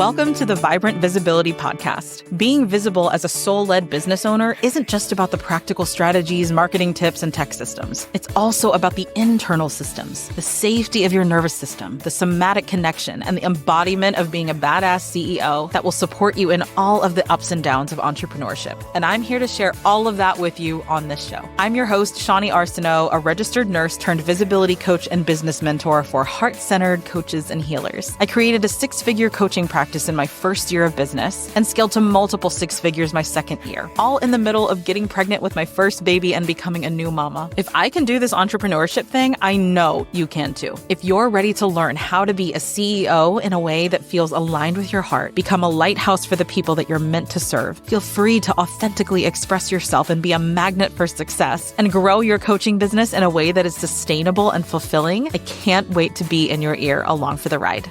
Welcome to the Vibrant Visibility Podcast. Being visible as a soul-led business owner isn't just about the practical strategies, marketing tips, and tech systems. It's also about the internal systems, the safety of your nervous system, the somatic connection, and the embodiment of being a badass CEO that will support you in all of the ups and downs of entrepreneurship. And I'm here to share all of that with you on this show. I'm your host, Shawnee Arsenault, a registered nurse turned visibility coach and business mentor for heart-centered coaches and healers. I created a six-figure coaching practice in my first year of business and scaled to multiple six figures my second year, all in the middle of getting pregnant with my first baby and becoming a new mama. If I can do this entrepreneurship thing, I know you can too. If you're ready to learn how to be a CEO in a way that feels aligned with your heart, become a lighthouse for the people that you're meant to serve, feel free to authentically express yourself and be a magnet for success, and grow your coaching business in a way that is sustainable and fulfilling, I can't wait to be in your ear along for the ride.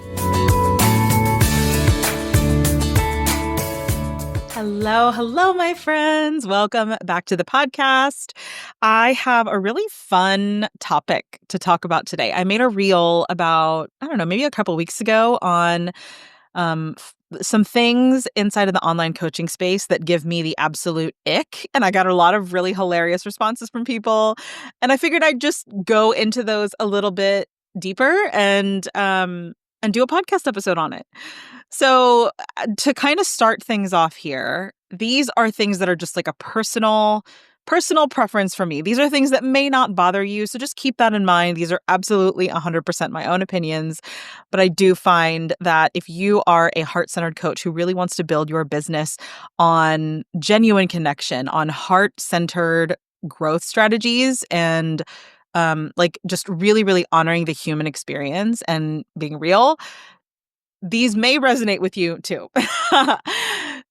Hello, my friends. Welcome back to the podcast. I have a really fun topic to talk about today. I made a reel about, maybe a couple weeks ago on some things inside of the online coaching space that give me the absolute ick. And I got a lot of really hilarious responses from people. And I figured I'd just go into those a little bit deeper and do a podcast episode on it. So to kind of start things off here, these are things that are just like a personal preference for me. These are things that may not bother you. So just keep that in mind. These are absolutely 100% my own opinions. But I do find that if you are a heart-centered coach who really wants to build your business on genuine connection, on heart-centered growth strategies, and just really, really honoring the human experience and being real, these may resonate with you too.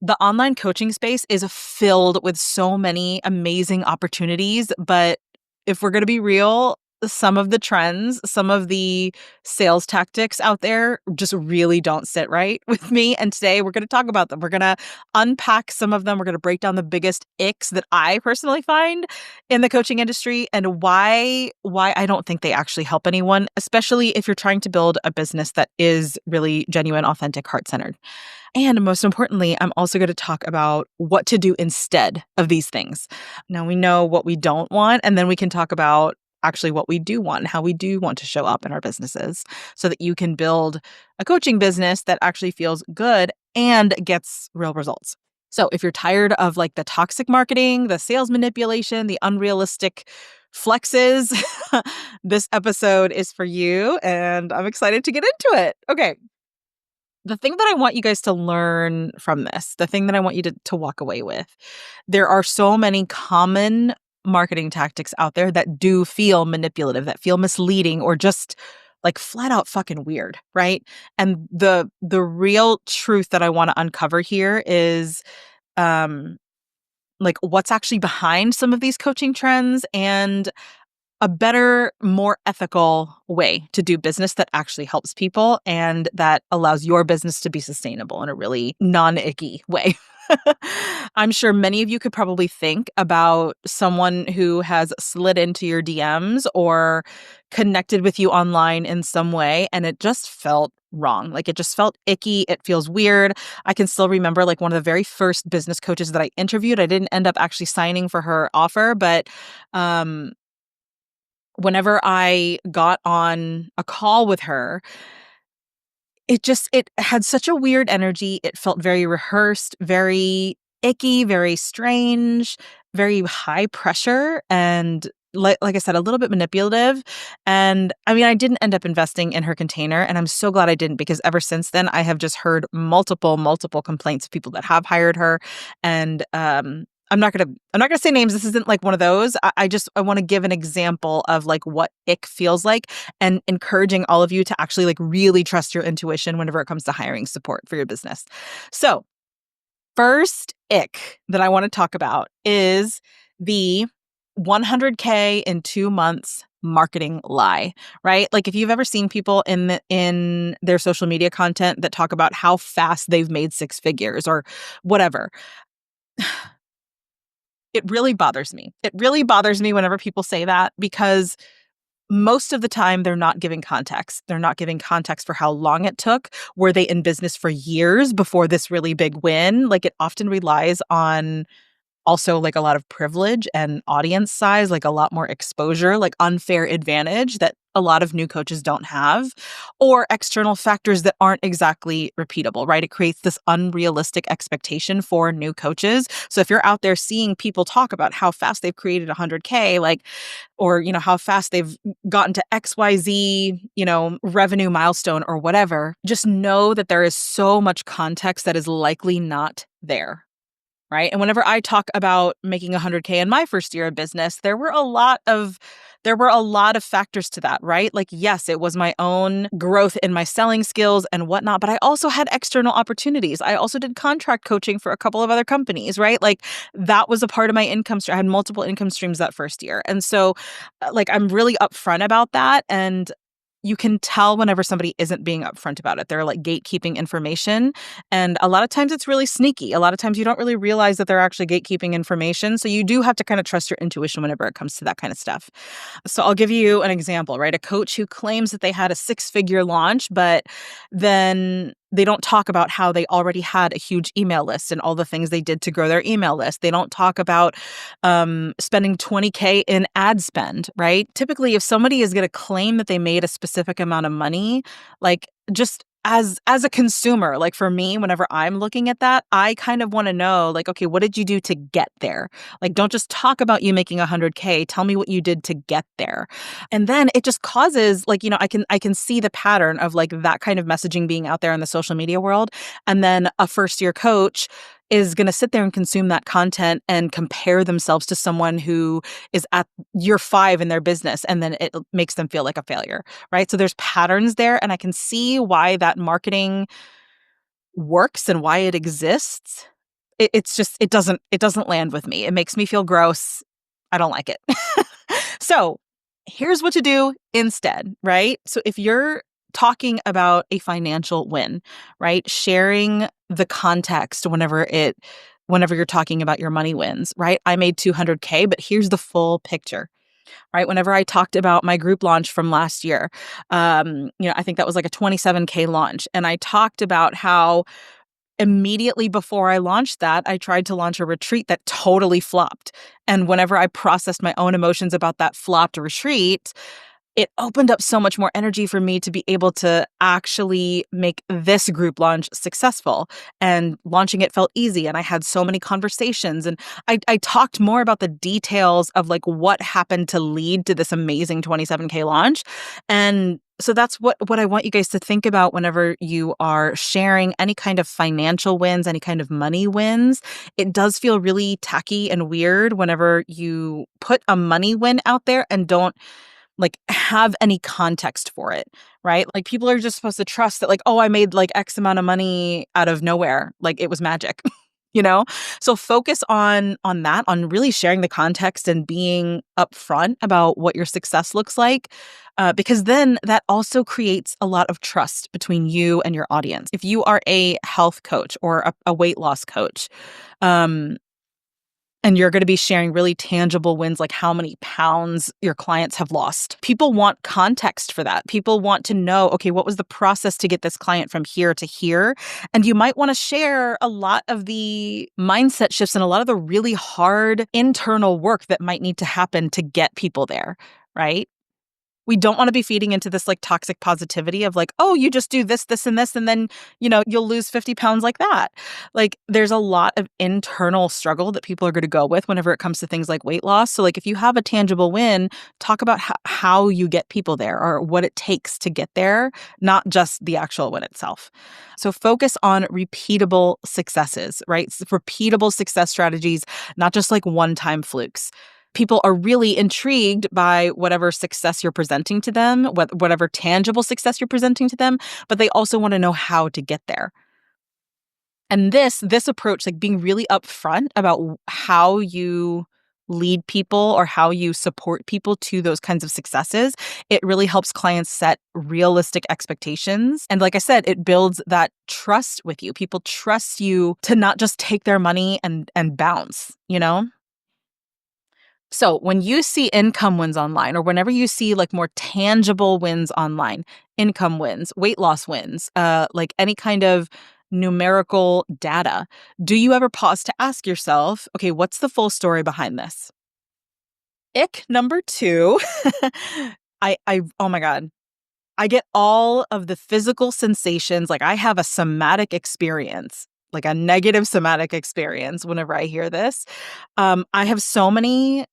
The online coaching space is filled with so many amazing opportunities, but if we're going to be real, some of the trends, some of the sales tactics out there just really don't sit right with me. And today we're going to talk about them. We're going to unpack some of them. We're going to break down the biggest icks that I personally find in the coaching industry and why I don't think they actually help anyone, especially if you're trying to build a business that is really genuine, authentic, heart-centered. And most importantly, I'm also going to talk about what to do instead of these things. Now we know what we don't want, and then we can talk about actually what we do want and how we do want to show up in our businesses so that you can build a coaching business that actually feels good and gets real results. So if you're tired of like the toxic marketing, the sales manipulation, the unrealistic flexes, this episode is for you, and I'm excited to get into it. Okay. The thing that I want you guys to learn from this, the thing that I want you to walk away with, there are so many common marketing tactics out there that do feel manipulative, that feel misleading, or just like flat out fucking weird, right? And the real truth that I want to uncover here is what's actually behind some of these coaching trends and a better, more ethical way to do business that actually helps people and that allows your business to be sustainable in a really non-icky way. I'm sure many of you could probably think about someone who has slid into your DMs or connected with you online in some way, and it just felt wrong. Like it just felt icky. It feels weird. I can still remember like one of the very first business coaches that I interviewed. I didn't end up actually signing for her offer, but whenever I got on a call with her, it had such a weird energy. It felt very rehearsed, very icky, very strange, very high pressure, and like I said, a little bit manipulative. And I mean, I didn't end up investing in her container, and I'm so glad I didn't, because ever since then, I have just heard multiple complaints of people that have hired her. And I'm not gonna say names. This isn't like one of those. I want to give an example of like what ick feels like, and encouraging all of you to actually like really trust your intuition whenever it comes to hiring support for your business. So first ick that I want to talk about is the 100K in 2 months marketing lie, right? Like if you've ever seen people in their social media content that talk about how fast they've made six figures or whatever. It really bothers me. It really bothers me whenever people say that, because most of the time, they're not giving context. They're not giving context for how long it took. Were they in business for years before this really big win? Like, it often relies on also, like, a lot of privilege and audience size, like, a lot more exposure, like, unfair advantage that a lot of new coaches don't have, or external factors that aren't exactly repeatable, right? It creates this unrealistic expectation for new coaches. So if you're out there seeing people talk about how fast they've created 100K, like, or, how fast they've gotten to XYZ, revenue milestone or whatever, just know that there is so much context that is likely not there. Right. And whenever I talk about making 100K in my first year of business, there were a lot of factors to that, right? Like, yes, it was my own growth in my selling skills and whatnot, but I also had external opportunities. I also did contract coaching for a couple of other companies, right? Like, that was a part of my income stream. I had multiple income streams that first year. And so, like, I'm really upfront about that. And you can tell whenever somebody isn't being upfront about it. They're like gatekeeping information. And a lot of times it's really sneaky. A lot of times you don't really realize that they're actually gatekeeping information. So you do have to kind of trust your intuition whenever it comes to that kind of stuff. So I'll give you an example, right? A coach who claims that they had a 6-figure launch, but then they don't talk about how they already had a huge email list and all the things they did to grow their email list. They don't talk about spending 20K in ad spend, right? Typically, if somebody is going to claim that they made a specific amount of money, like, just as a consumer, like, for me, whenever I'm looking at that, I kind of want to know, like, okay, what did you do to get there? Like, don't just talk about you making 100K. Tell me what you did to get there. And then it just causes, like, I can see the pattern of, like, that kind of messaging being out there in the social media world. And then a first year coach is going to sit there and consume that content and compare themselves to someone who is at year 5 in their business, and then it makes them feel like a failure, right? So there's patterns there, and I can see why that marketing works and why it exists. It's just it doesn't land with me. It makes me feel gross. I don't like it. So here's what to do instead, right? So if you're talking about a financial win, right? Sharing the context whenever you're talking about your money wins, right? I made 200K, but here's the full picture, right? Whenever I talked about my group launch from last year, I think that was like a 27K launch. And I talked about how immediately before I launched that, I tried to launch a retreat that totally flopped. And whenever I processed my own emotions about that flopped retreat, it opened up so much more energy for me to be able to actually make this group launch successful. And launching it felt easy. And I had so many conversations. And I talked more about the details of, like, what happened to lead to this amazing 27K launch. And so that's what I want you guys to think about whenever you are sharing any kind of financial wins, any kind of money wins. It does feel really tacky and weird whenever you put a money win out there and don't, like, have any context for it, right? Like, people are just supposed to trust that, like, oh, I made, like, X amount of money out of nowhere. Like, it was magic, you know? So focus on that, on really sharing the context and being upfront about what your success looks like, because then that also creates a lot of trust between you and your audience. If you are a health coach or a weight loss coach, um, and you're going to be sharing really tangible wins, like how many pounds your clients have lost. People want context for that. People want to know, okay, what was the process to get this client from here to here? And you might want to share a lot of the mindset shifts and a lot of the really hard internal work that might need to happen to get people there, right? We don't want to be feeding into this, like, toxic positivity of, like, oh, you just do this, this, and this, and then, you'll lose 50 pounds like that. Like, there's a lot of internal struggle that people are going to go with whenever it comes to things like weight loss. So, like, if you have a tangible win, talk about how you get people there or what it takes to get there, not just the actual win itself. So focus on repeatable successes, right? Repeatable success strategies, not just like one-time flukes. People are really intrigued by whatever success you're presenting to them, whatever tangible success you're presenting to them, but they also want to know how to get there. And this approach, like being really upfront about how you lead people or how you support people to those kinds of successes, it really helps clients set realistic expectations. And like I said, it builds that trust with you. People trust you to not just take their money and bounce, So when you see income wins online, or whenever you see like more tangible wins online, income wins, weight loss wins, like any kind of numerical data, do you ever pause to ask yourself, okay, what's the full story behind this? Ick number two, oh my God, I get all of the physical sensations. Like I have a somatic experience, like a negative somatic experience whenever I hear this. I have so many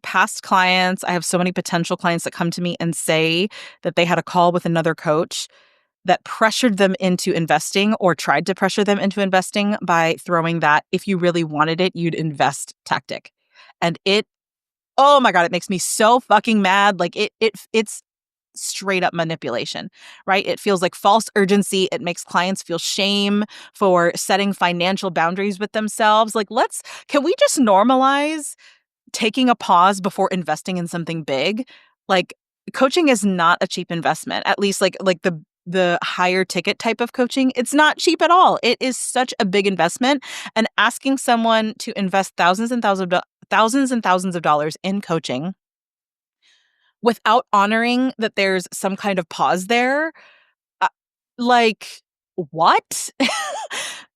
past clients, I have so many potential clients that come to me and say that they had a call with another coach that pressured them into investing or tried to pressure them into investing by throwing that if you really wanted it, you'd invest tactic. And oh my God, it makes me so fucking mad. Like it's straight up manipulation, right? It feels like false urgency. It makes clients feel shame for setting financial boundaries with themselves. Like, can we just normalize taking a pause before investing in something big? Like, coaching is not a cheap investment, at least like the higher ticket type of coaching. It's not cheap at all. It is such a big investment. And asking someone to invest thousands and thousands of dollars in coaching without honoring that there's some kind of pause there, uh, like, what?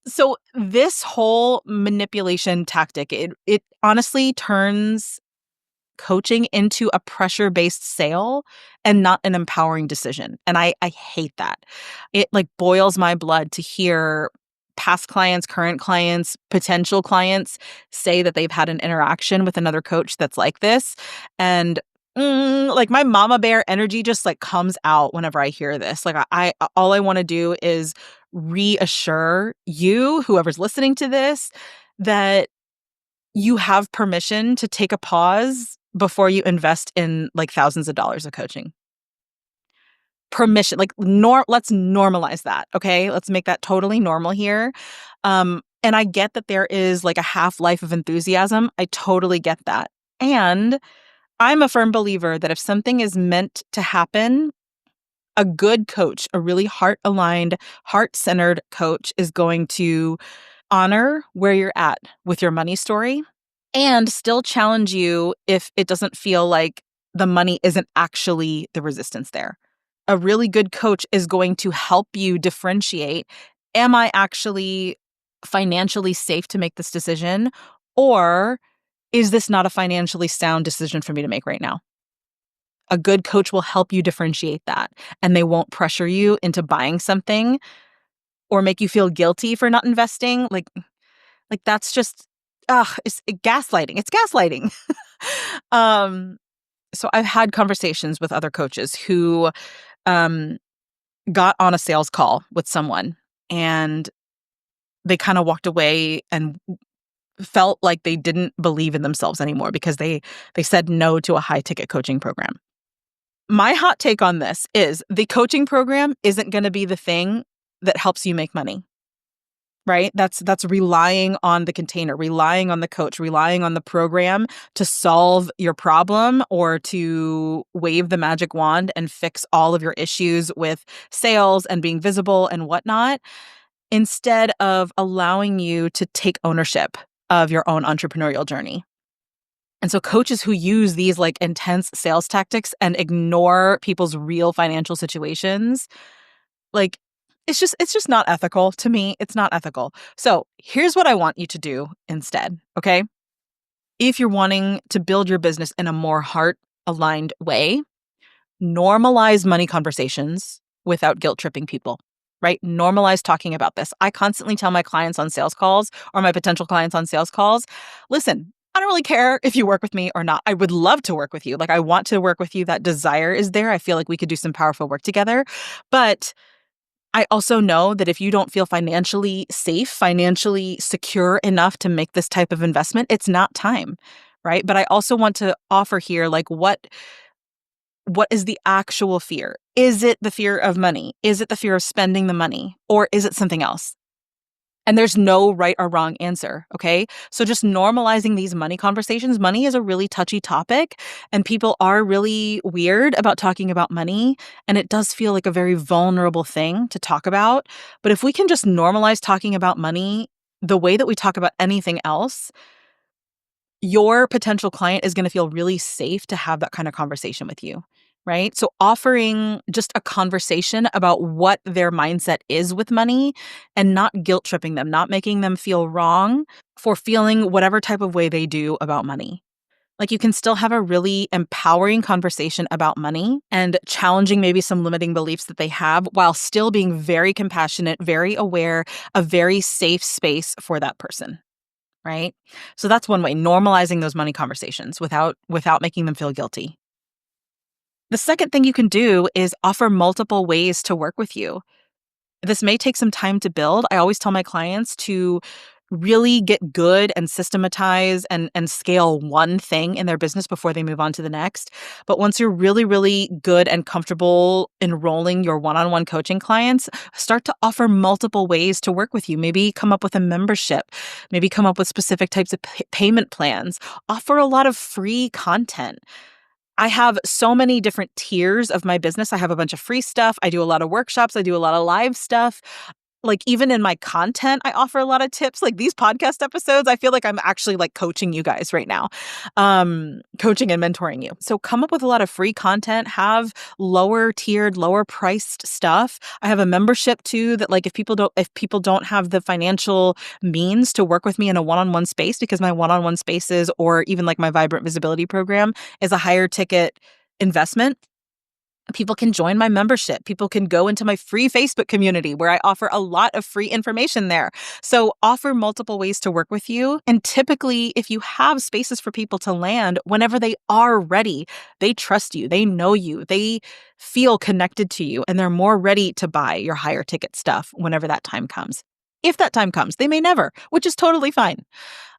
So this whole manipulation tactic, it honestly turns coaching into a pressure-based sale and not an empowering decision. And I hate that. It like boils my blood to hear past clients, current clients, potential clients say that they've had an interaction with another coach that's like this. And like my mama bear energy just like comes out whenever I hear this. Like I all I want to do is reassure you, whoever's listening to this, that you have permission to take a pause before you invest in like thousands of dollars of coaching. Permission, like let's normalize that, okay? Let's make that totally normal here. And I get that there is like a half-life of enthusiasm. I totally get that. And I'm a firm believer that if something is meant to happen, a good coach, a really heart-aligned, heart-centered coach is going to honor where you're at with your money story and still challenge you if it doesn't feel like the money isn't actually the resistance there. A really good coach is going to help you differentiate, am I actually financially safe to make this decision? Or is this not a financially sound decision for me to make right now? A good coach will help you differentiate that, and they won't pressure you into buying something or make you feel guilty for not investing. Like that's just, it's gaslighting. It's gaslighting. um, so I've had conversations with other coaches who um, got on a sales call with someone and they kind of walked away and felt like they didn't believe in themselves anymore because they said no to a high ticket coaching program. My hot take on this is the coaching program isn't going to be the thing that helps you make money. Right? That's relying on the container, relying on the coach, relying on the program to solve your problem or to wave the magic wand and fix all of your issues with sales and being visible and whatnot, instead of allowing you to take ownership of your own entrepreneurial journey. And so coaches who use these like intense sales tactics and ignore people's real financial situations, like, it's just not ethical to me. It's not ethical. So here's what I want you to do instead, okay? If you're wanting to build your business in a more heart-aligned way, normalize money conversations without guilt-tripping people, right? Normalize talking about this. I constantly tell my clients on sales calls or my potential clients on sales calls, listen, I don't really care if you work with me or not. I would love to work with you. Like, I want to work with you. That desire is there. I feel like we could do some powerful work together. But I also know that if you don't feel financially safe, financially secure enough to make this type of investment, it's not time, right? But I also want to offer here, like, what is the actual fear? Is it the fear of money? Is it the fear of spending the money? Or is it something else? And there's no right or wrong answer, okay? So just normalizing these money conversations. Money is a really touchy topic, and people are really weird about talking about money, and it does feel like a very vulnerable thing to talk about. But if we can just normalize talking about money the way that we talk about anything else, your potential client is going to feel really safe to have that kind of conversation with you, right? So offering just a conversation about what their mindset is with money and not guilt tripping them, not making them feel wrong for feeling whatever type of way they do about money. Like you can still have a really empowering conversation about money and challenging maybe some limiting beliefs that they have while still being very compassionate, very aware, a very safe space for that person. Right? So that's one way, normalizing those money conversations without making them feel guilty. The second thing you can do is offer multiple ways to work with you. This may take some time to build. I always tell my clients to really get good and systematize and scale one thing in their business before they move on to the next. But once you're really, really good and comfortable enrolling your one-on-one coaching clients, start to offer multiple ways to work with you. Maybe come up with a membership, maybe come up with specific types of payment plans, offer a lot of free content. I have so many different tiers of my business. I have a bunch of free stuff. I do a lot of workshops. I do a lot of live stuff. Like even in my content, I offer a lot of tips. Like these podcast episodes, I feel like I'm actually like coaching you guys right now, coaching and mentoring you. So come up with a lot of free content, have lower tiered, lower priced stuff. I have a membership too that like if people don't have the financial means to work with me in a one-on-one space, because my one-on-one spaces or even like my Vibrant Visibility program is a higher ticket investment, people can join my membership. People can go into my free Facebook community where I offer a lot of free information there. So offer multiple ways to work with you. And typically, if you have spaces for people to land, whenever they are ready, they trust you, they know you, they feel connected to you, and they're more ready to buy your higher ticket stuff whenever that time comes. If that time comes, they may never, which is totally fine.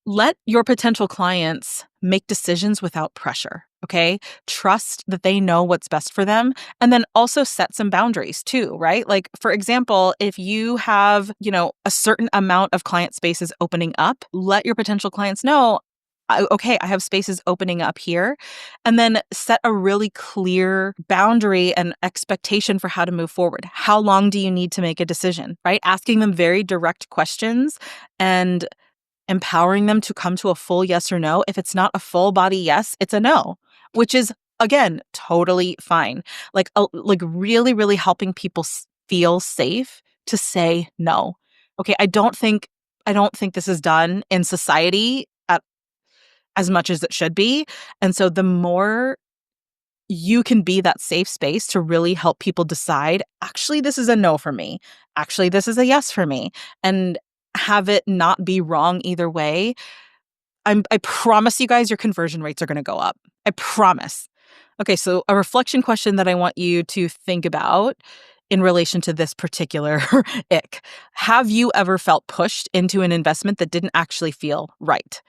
Let your potential clients make decisions without pressure, okay? Trust that they know what's best for them, and then also set some boundaries too, right? Like, for example, if you have, a certain amount of client spaces opening up, let your potential clients know, okay, I have spaces opening up here, and then set a really clear boundary and expectation for how to move forward. How long do you need to make a decision, right? Asking them very direct questions and empowering them to come to a full yes or no. If it's not a full body yes, it's a no, which is, again, totally fine. Like really, really helping people feel safe to say no. Okay, I don't think this is done in society at as much as it should be. And so the more you can be that safe space to really help people decide, actually, this is a no for me. Actually, this is a yes for me. And have it not be wrong either way. I promise you guys your conversion rates are going to go up. I promise. Okay, so a reflection question that I want you to think about in relation to this particular ick. Have you ever felt pushed into an investment that didn't actually feel right?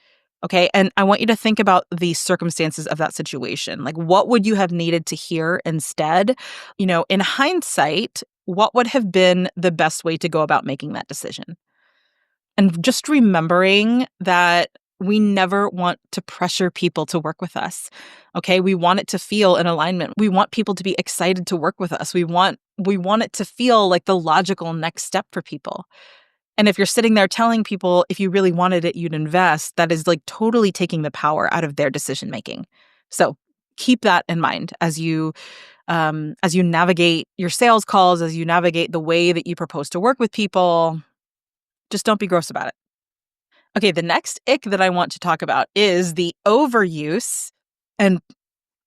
Okay, and I want you to think about the circumstances of that situation. Like, what would you have needed to hear instead? In hindsight, what would have been the best way to go about making that decision? And just remembering that we never want to pressure people to work with us. Okay? We want it to feel in alignment. We want people to be excited to work with us. We want it to feel like the logical next step for people. And if you're sitting there telling people if you really wanted it, you'd invest, that is like totally taking the power out of their decision making. So keep that in mind as you navigate your sales calls, as you navigate the way that you propose to work with people. Just don't be gross about it. Okay, the next ick that I want to talk about is the overuse, and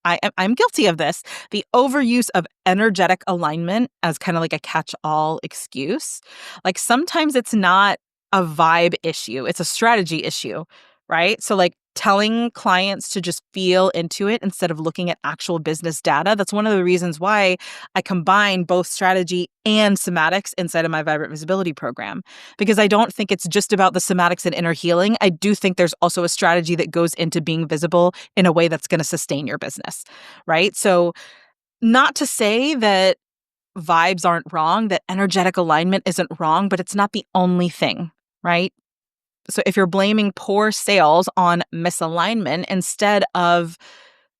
I'm guilty of this, the overuse of energetic alignment as kind of like a catch-all excuse. Like sometimes it's not a vibe issue, it's a strategy issue, right? So like telling clients to just feel into it instead of looking at actual business data. That's one of the reasons why I combine both strategy and somatics inside of my Vibrant Visibility program, because I don't think it's just about the somatics and inner healing. I do think there's also a strategy that goes into being visible in a way that's going to sustain your business, right? So not to say that vibes aren't wrong, that energetic alignment isn't wrong, but it's not the only thing, right? So if you're blaming poor sales on misalignment instead of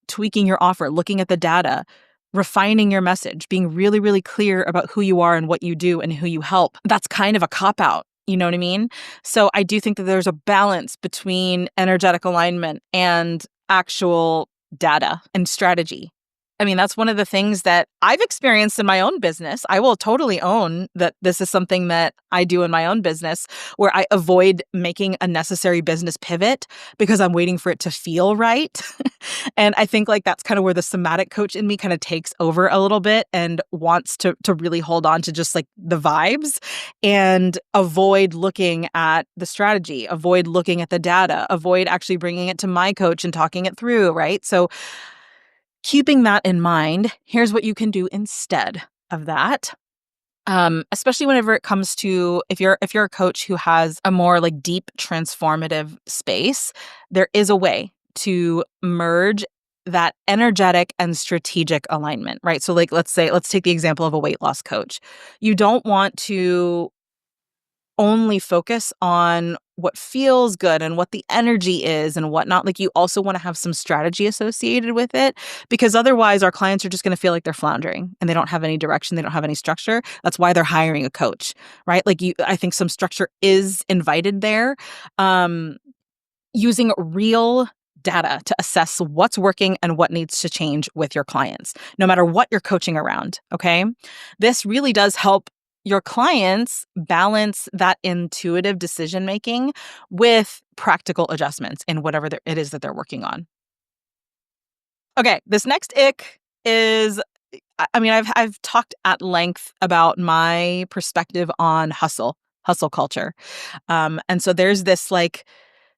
tweaking your offer, looking at the data, refining your message, being really, really clear about who you are and what you do and who you help, that's kind of a cop-out. You know what I mean? So I do think that there's a balance between energetic alignment and actual data and strategy. I mean, that's one of the things that I've experienced in my own business. I will totally own that this is something that I do in my own business where I avoid making a necessary business pivot because I'm waiting for it to feel right. And I think like that's kind of where the somatic coach in me kind of takes over a little bit and wants to really hold on to just like the vibes and avoid looking at the strategy, avoid looking at the data, avoid actually bringing it to my coach and talking it through, right? So keeping that in mind, here's what you can do instead of that. Especially whenever it comes to if you're a coach who has a more like deep transformative space, there is a way to merge that energetic and strategic alignment, right? So like let's take the example of a weight loss coach. You don't want to only focus on what feels good and what the energy is and whatnot. Like you also want to have some strategy associated with it because otherwise our clients are just going to feel like they're floundering and they don't have any direction. They don't have any structure. That's why they're hiring a coach, right? I think some structure is invited there. Using real data to assess what's working and what needs to change with your clients, no matter what you're coaching around. Okay. This really does help your clients balance that intuitive decision making with practical adjustments in whatever it is that they're working on. Okay, this next ick is I mean I've talked at length about my perspective on hustle culture. And so there's this like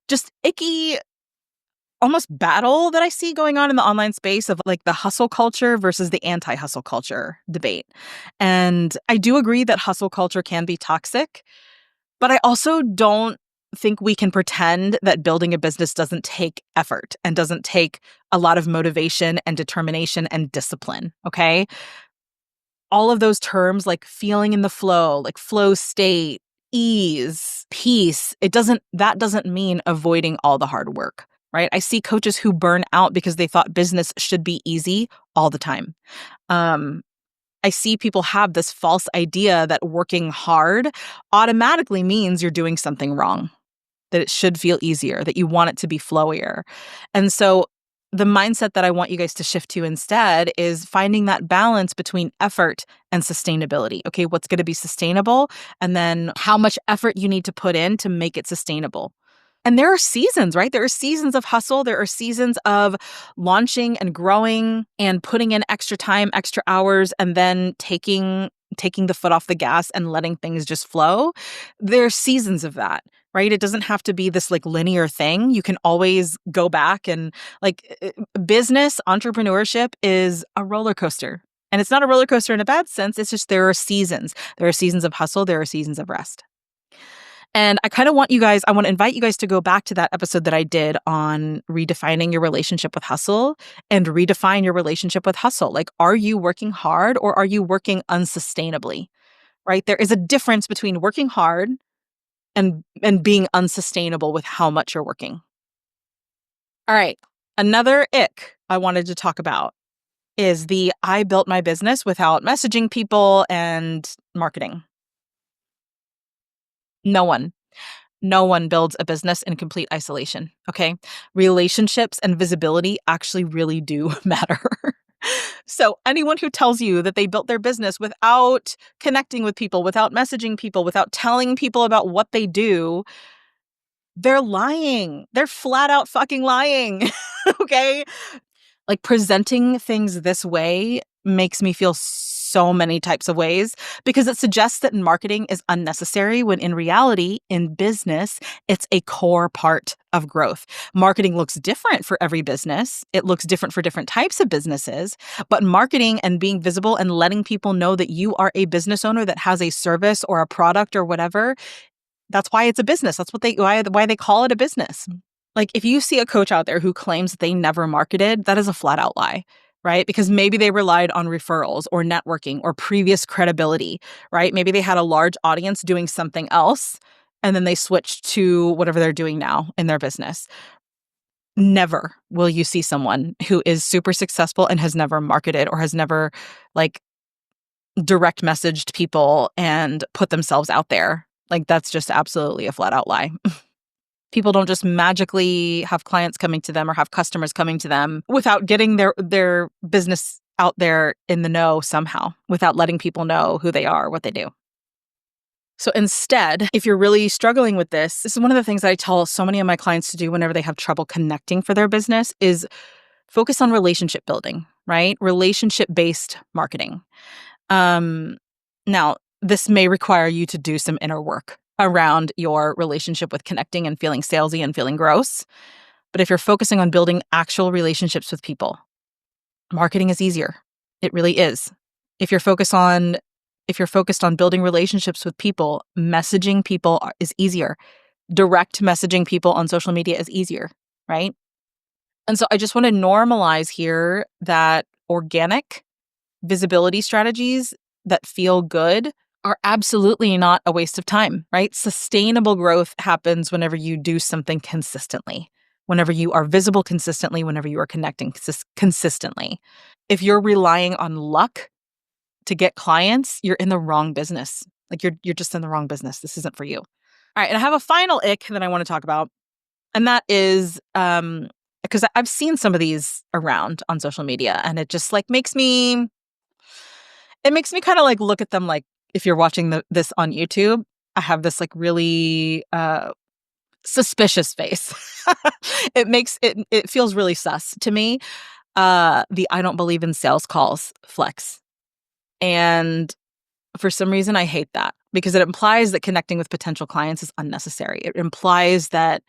just icky almost battle that I see going on in the online space of like the hustle culture versus the anti-hustle culture debate. And I do agree that hustle culture can be toxic, but I also don't think we can pretend that building a business doesn't take effort and doesn't take a lot of motivation and determination and discipline, okay? All of those terms like feeling in the flow, like flow state, ease, peace, that doesn't mean avoiding all the hard work, right? I see coaches who burn out because they thought business should be easy all the time. I see people have this false idea that working hard automatically means you're doing something wrong, that it should feel easier, that you want it to be flowier. And so the mindset that I want you guys to shift to instead is finding that balance between effort and sustainability. Okay, what's going to be sustainable? And then how much effort you need to put in to make it sustainable. And there are seasons, right? There are seasons of hustle. There are seasons of launching and growing and putting in extra time, extra hours, and then taking the foot off the gas and letting things just flow. There are seasons of that, right? It doesn't have to be this like linear thing. You can always go back and business entrepreneurship is a roller coaster. And it's not a roller coaster in a bad sense. It's just there are seasons. There are seasons of hustle. There are seasons of rest. And I want to invite you guys to go back to that episode that I did on redefining your relationship with hustle and redefine your relationship with hustle. Like, are you working hard or are you working unsustainably? Right? There is a difference between working hard and being unsustainable with how much you're working. All right. Another ick I wanted to talk about is I built my business without messaging people and marketing. No one builds a business in complete isolation, okay? Relationships and visibility actually really do matter. So anyone who tells you that they built their business without connecting with people, without messaging people, without telling people about what they do, they're lying. They're flat out fucking lying, okay? Like presenting things this way makes me feel so many types of ways because it suggests that marketing is unnecessary when in reality, in business, it's a core part of growth. Marketing looks different for every business. It looks different for different types of businesses, but marketing and being visible and letting people know that you are a business owner that has a service or a product or whatever, that's why it's a business. That's why they call it a business. Like if you see a coach out there who claims that they never marketed, that is a flat out lie, right? Because maybe they relied on referrals or networking or previous credibility, right? Maybe they had a large audience doing something else and then they switched to whatever they're doing now in their business. Never will you see someone who is super successful and has never marketed or has never like direct messaged people and put themselves out there. Like, that's just absolutely a flat out lie. People don't just magically have clients coming to them or have customers coming to them without getting their business out there in the know somehow, without letting people know who they are, what they do. So instead, if you're really struggling with this is one of the things that I tell so many of my clients to do whenever they have trouble connecting for their business is focus on relationship building, right? Relationship-based marketing. Um, Now, this may require you to do some inner work around your relationship with connecting and feeling salesy and feeling gross. But if you're focusing on building actual relationships with people, marketing is easier. It really is. If you're focused on if you're focused on building relationships with people, messaging people is easier. Direct messaging people on social media is easier, right? And so I just want to normalize here that organic visibility strategies that feel good are absolutely not a waste of time, right? Sustainable growth happens whenever you do something consistently, whenever you are visible consistently, whenever you are connecting consistently. If you're relying on luck to get clients, you're in the wrong business. Like you're just in the wrong business. This isn't for you. All right, and I have a final ick that I want to talk about, and that is because I've seen some of these around on social media, and it just like makes me kind of like look at them like if you're watching this on YouTube, I have this like really suspicious face. It feels really sus to me. The I don't believe in sales calls flex. And for some reason I hate that because it implies that connecting with potential clients is unnecessary. It implies that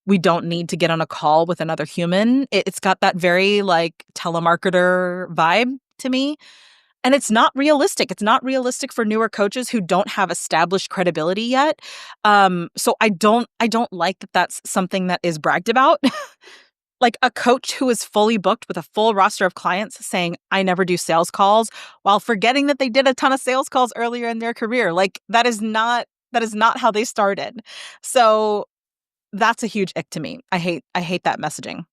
we don't need to get on a call with another human. It's got that very like telemarketer vibe to me. And it's not realistic. It's not realistic for newer coaches who don't have established credibility yet. So I don't like that that's something that is bragged about. Like a coach who is fully booked with a full roster of clients saying, I never do sales calls, while forgetting that they did a ton of sales calls earlier in their career. Like that is not how they started. So that's a huge ick to me. I hate that messaging.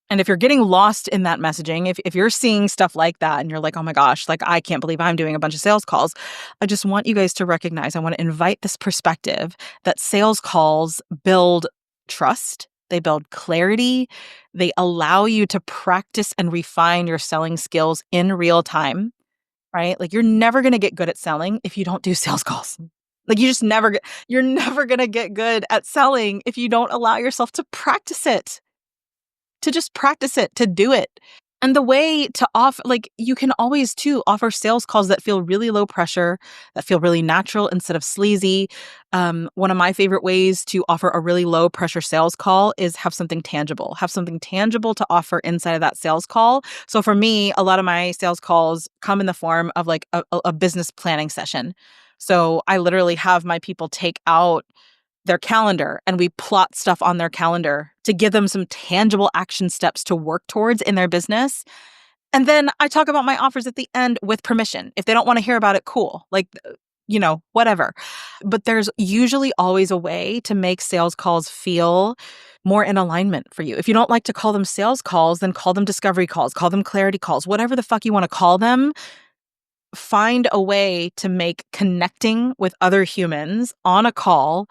And if you're getting lost in that messaging, if you're seeing stuff like that and you're like, oh my gosh, like I can't believe I'm doing a bunch of sales calls, I just want you guys to recognize, I want to invite this perspective that sales calls build trust, they build clarity, they allow you to practice and refine your selling skills in real time, right? Like you're never going to get good at selling if you don't do sales calls. Like you're never going to get good at selling if you don't allow yourself to practice it, to just practice it, to do it. And the way to offer, like, you can always too offer sales calls that feel really low pressure, that feel really natural instead of sleazy. One of my favorite ways to offer a really low pressure sales call is have something tangible to offer inside of that sales call. So for me, a lot of my sales calls come in the form of like a business planning session. So I literally have my people take out their calendar and we plot stuff on their calendar to give them some tangible action steps to work towards in their business. And then I talk about my offers at the end with permission. If they don't want to hear about it, cool. Like, whatever. But there's usually always a way to make sales calls feel more in alignment for you. If you don't like to call them sales calls, then call them discovery calls, call them clarity calls, whatever the fuck you want to call them. Find a way to make connecting with other humans on a call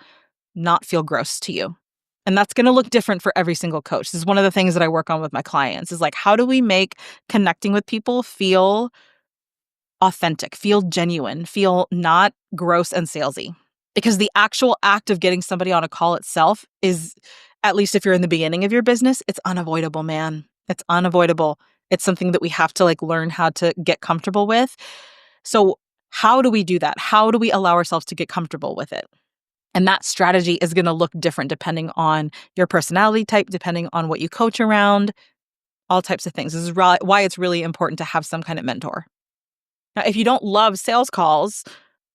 not feel gross to you. And that's going to look different for every single coach. This is one of the things that I work on with my clients is like, how do we make connecting with people feel authentic, feel genuine, feel not gross and salesy? Because the actual act of getting somebody on a call itself is, at least if you're in the beginning of your business, it's unavoidable, man. It's unavoidable. It's something that we have to like learn how to get comfortable with. So how do we do that? How do we allow ourselves to get comfortable with it? And that strategy is going to look different depending on your personality type, depending on what you coach around, all types of things. This is why it's really important to have some kind of mentor. Now, if you don't love sales calls,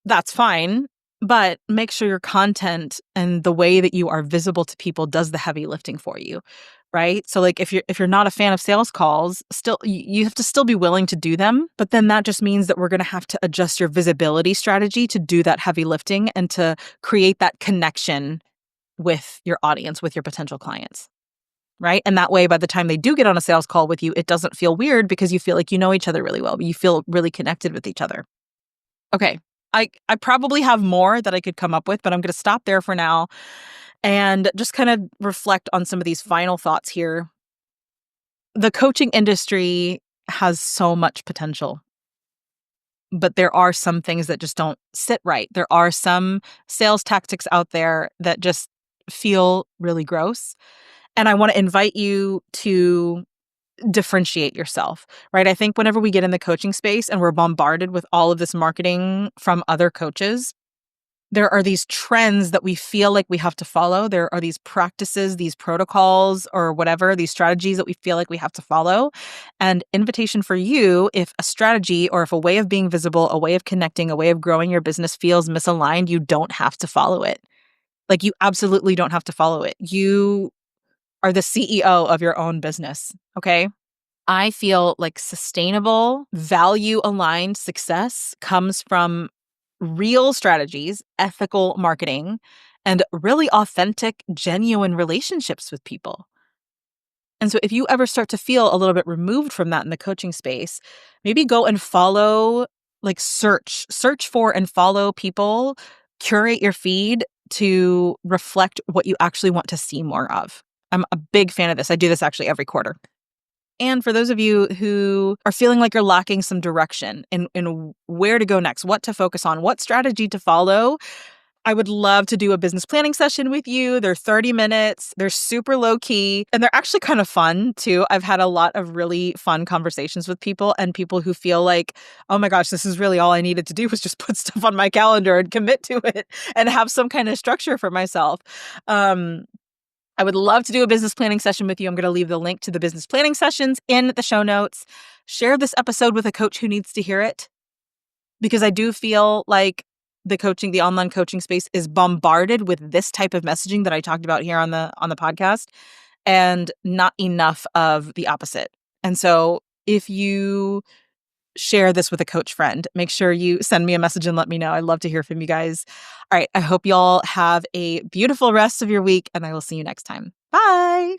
that's fine, but make sure your content and the way that you are visible to people does the heavy lifting for you, right? So like if you're not a fan of sales calls, still you have to still be willing to do them, but then that just means that we're going to have to adjust your visibility strategy to do that heavy lifting and to create that connection with your audience, with your potential clients, right? And that way, by the time they do get on a sales call with you, it doesn't feel weird because you feel like you know each other really well. You feel really connected with each other. Okay. I probably have more that I could come up with, but I'm going to stop there for now and just kind of reflect on some of these final thoughts here. The coaching industry has so much potential, but there are some things that just don't sit right. There are some sales tactics out there that just feel really gross. And I want to invite you to differentiate yourself, right? I think whenever we get in the coaching space and we're bombarded with all of this marketing from other coaches, there are these trends that we feel like we have to follow. There are these practices, these protocols, or whatever, these strategies that we feel like we have to follow. And invitation for you, if a strategy or if a way of being visible, a way of connecting, a way of growing your business feels misaligned, you don't have to follow it. Like, you absolutely don't have to follow it. You are the CEO of your own business, okay? I feel like sustainable, value-aligned success comes from real strategies, ethical marketing, and really authentic, genuine relationships with people. And so if you ever start to feel a little bit removed from that in the coaching space, maybe go and follow, like search for and follow people, curate your feed to reflect what you actually want to see more of. I'm a big fan of this. I do this actually every quarter. And for those of you who are feeling like you're lacking some direction in where to go next, what to focus on, what strategy to follow, I would love to do a business planning session with you. They're 30 minutes. They're super low key, and they're actually kind of fun too. I've had a lot of really fun conversations with people and people who feel like, oh my gosh, this is really all I needed to do was just put stuff on my calendar and commit to it and have some kind of structure for myself. I would love to do a business planning session with you. I'm going to leave the link to the business planning sessions in the show notes. Share this episode with a coach who needs to hear it, because I do feel like the online coaching space is bombarded with this type of messaging that I talked about here on the podcast, and not enough of the opposite. And so if you share this with a coach friend, make sure you send me a message and let me know. I'd love to hear from you guys. All right. I hope y'all have a beautiful rest of your week, and I will see you next time. Bye.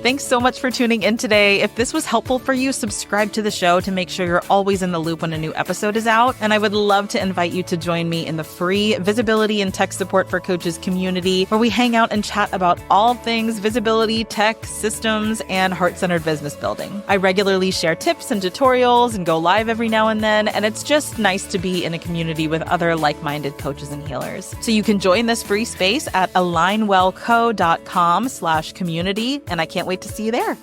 Thanks so much for tuning in today. If this was helpful for you, subscribe to the show to make sure you're always in the loop when a new episode is out. And I would love to invite you to join me in the free Visibility and Tech Support for Coaches community, where we hang out and chat about all things visibility, tech, systems, and heart-centered business building. I regularly share tips and tutorials and go live every now and then, and it's just nice to be in a community with other like-minded coaches and healers. So you can join this free space at alignwellco.com/community, and I can't wait to see you there.